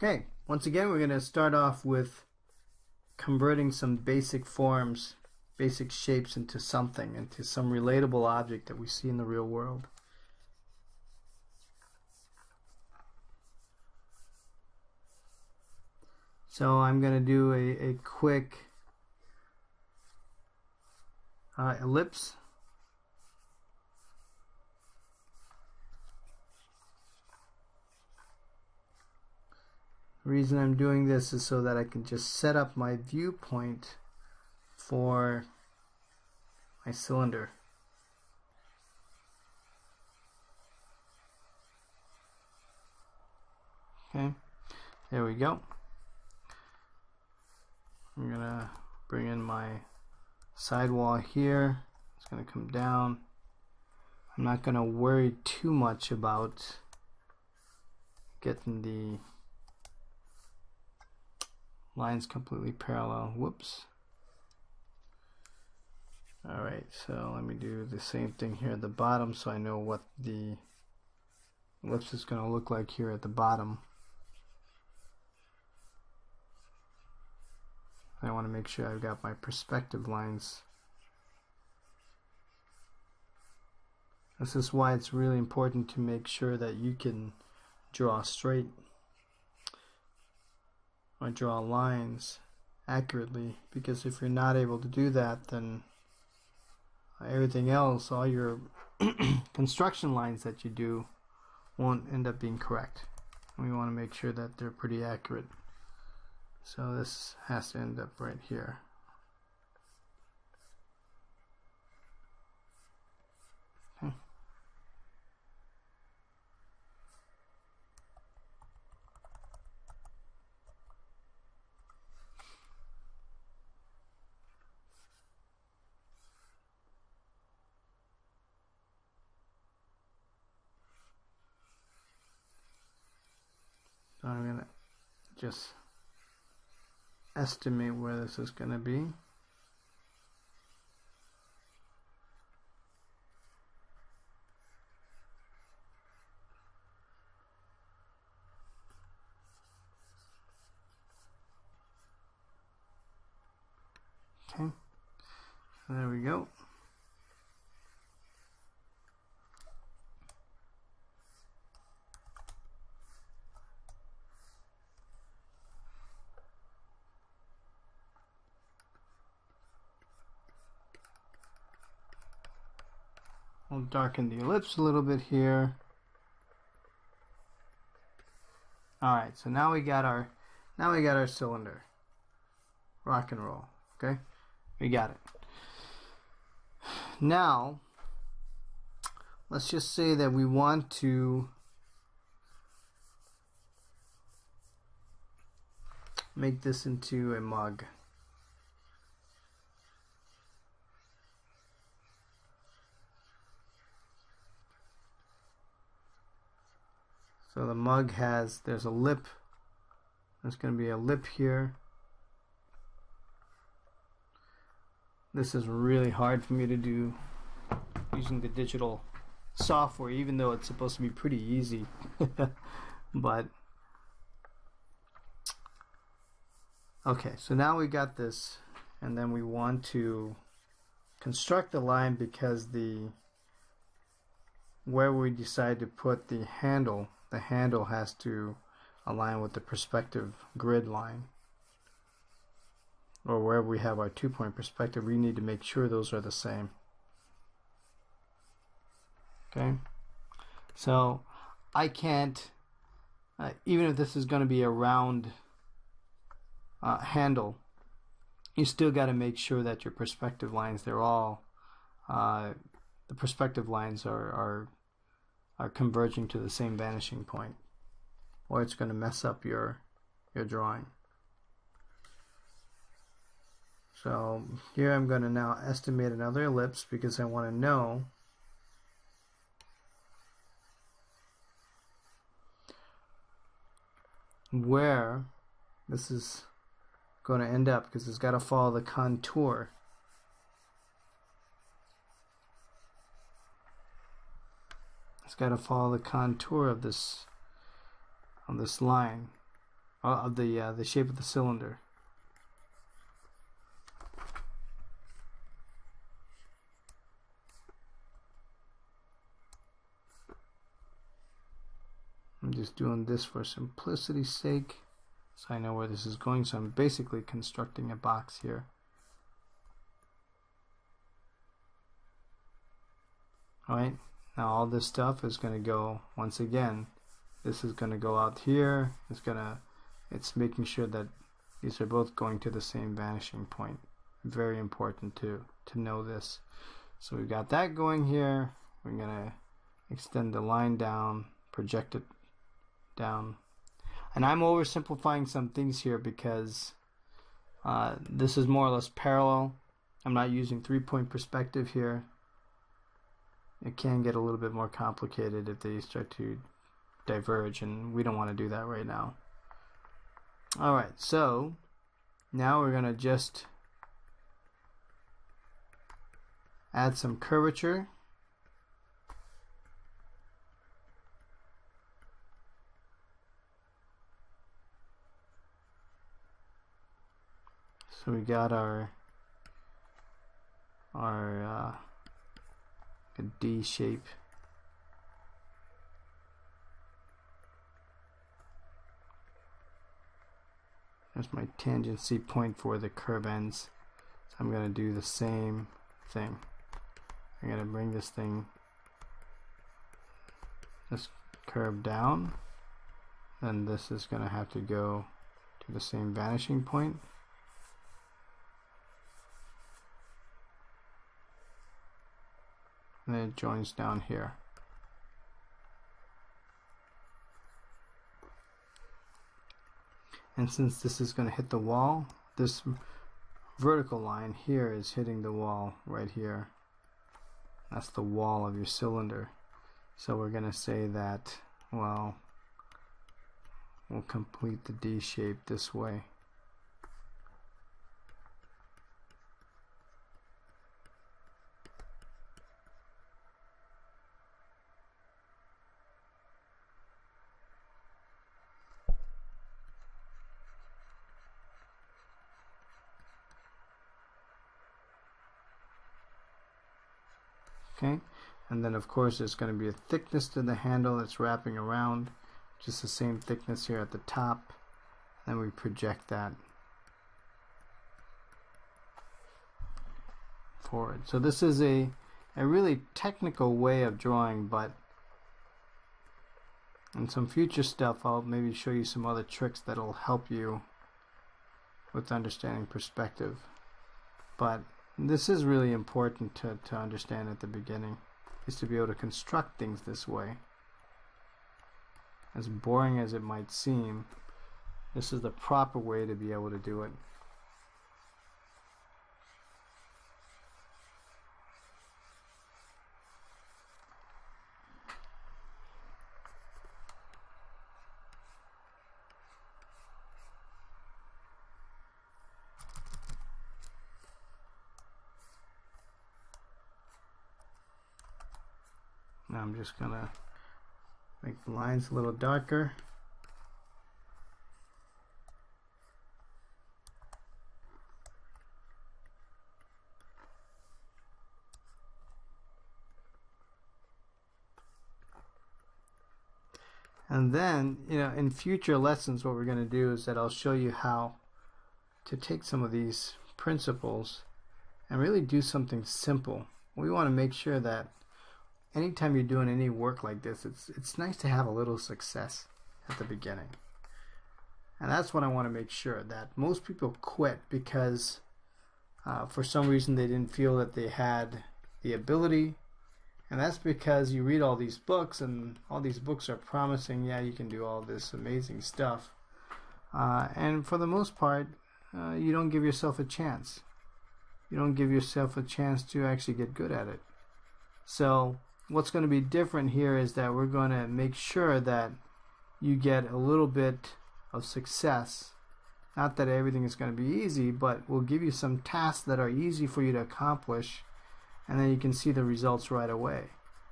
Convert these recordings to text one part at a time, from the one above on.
Okay, once again we're going to start off with converting some basic forms, basic shapes into something, into some relatable object that we see in the real world. So I'm going to do a quick ellipse. The reason I'm doing this is so that I can just set up my viewpoint for my cylinder. Okay, there we go. I'm gonna bring in my sidewall here. It's gonna come down. I'm not gonna worry too much about getting the lines completely parallel. Whoops. Alright, so let me do the same thing here at the bottom so I know what the ellipse is going to look like here at the bottom. I want to make sure I've got my perspective lines. This is why it's really important to make sure that you can draw straight or draw lines accurately, because if you're not able to do that, then everything else, all your construction lines that you do, won't end up being correct. We want to make sure that they're pretty accurate. So this has to end up right here. Okay. So I'm going to just estimate where this is going to be. Okay, so there we go. I'll darken the ellipse a little bit here. Alright, so now we got our cylinder. Rock and roll. Okay? We got it. Now let's just say that we want to make this into a mug. So the mug there's a lip. There's going to be a lip here. This is really hard for me to do using the digital software, even though it's supposed to be pretty easy. But okay, so now we got this, and then we want to construct the line, because where we decide to put the handle has to align with the perspective grid line, or wherever we have our 2-point perspective. We need to make sure those are the same. Okay, so I can't, even if this is going to be a round handle, you still got to make sure that your perspective lines, they're all the perspective lines are converging to the same vanishing point, or it's going to mess up your drawing. So here I'm going to now estimate another ellipse, because I want to know where this is going to end up, because it's got to follow the contour. It's got to follow the contour of this line. of the shape of the cylinder. I'm just doing this for simplicity's sake, so I know where this is going. So I'm basically constructing a box here. Alright, now all this stuff is going to go, once again, this is going to go out here. It's making sure that these are both going to the same vanishing point. Very important to know this. So we've got that going here. We're going to extend the line down, project it down. And I'm oversimplifying some things here because this is more or less parallel. I'm not using 3-point perspective here. It can get a little bit more complicated if they start to diverge, and we don't want to do that right now. Alright, so now we're going to just add some curvature. So we got our a D shape. There's my tangency point for the curve ends. So I'm going to do the same thing. I'm going to bring this curve down, and this is going to have to go to the same vanishing point. And then it joins down here. And since this is going to hit the wall, this vertical line here is hitting the wall right here. That's the wall of your cylinder. So we're going to say that, well, we'll complete the D shape this way. Okay, and then of course there's going to be a thickness to the handle that's wrapping around, just the same thickness here at the top. Then we project that forward. So this is a really technical way of drawing, but in some future stuff I'll maybe show you some other tricks that'll help you with understanding perspective. But this is really important to understand at the beginning, is to be able to construct things this way. As boring as it might seem, this is the proper way to be able to do it. Now I'm just going to make the lines a little darker. And then, in future lessons what we're going to do is that I'll show you how to take some of these principles and really do something simple. We want to make sure that anytime you're doing any work like this, it's nice to have a little success at the beginning. And that's what I want to make sure, that most people quit because for some reason they didn't feel that they had the ability. And that's because you read all these books, and all these books are promising, yeah, you can do all this amazing stuff. And for the most part, you don't give yourself a chance. You don't give yourself a chance to actually get good at it. So what's going to be different here is that we're going to make sure that you get a little bit of success. Not that everything is going to be easy, but we'll give you some tasks that are easy for you to accomplish, and then you can see the results right away.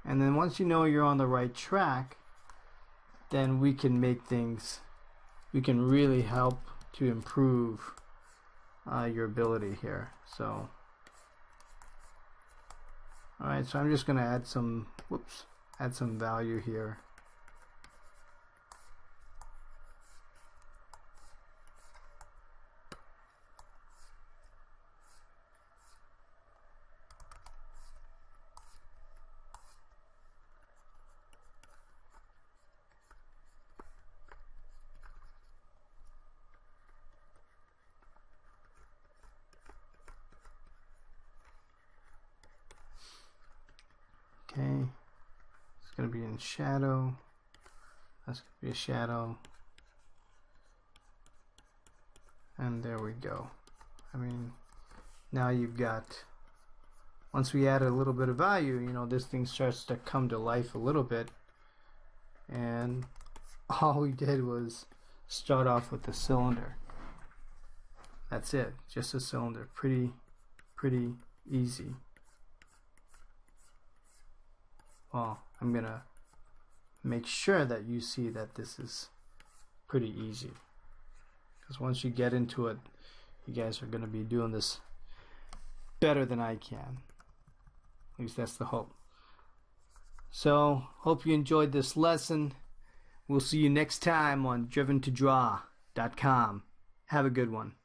And then once you know you're on the right track, then we can make things we can really help to improve your ability here. So alright, so I'm just going to add some value here. Okay, it's going to be in shadow. That's going to be a shadow. And there we go. I mean, now you've got, once we add a little bit of value, you know, this thing starts to come to life a little bit. And all we did was start off with the cylinder. That's it, just a cylinder. Pretty easy. Well, I'm gonna make sure that you see that this is pretty easy, because once you get into it, you guys are gonna be doing this better than I can. At least that's the hope. So, hope you enjoyed this lesson. We'll see you next time on driventodraw.com. Have a good one.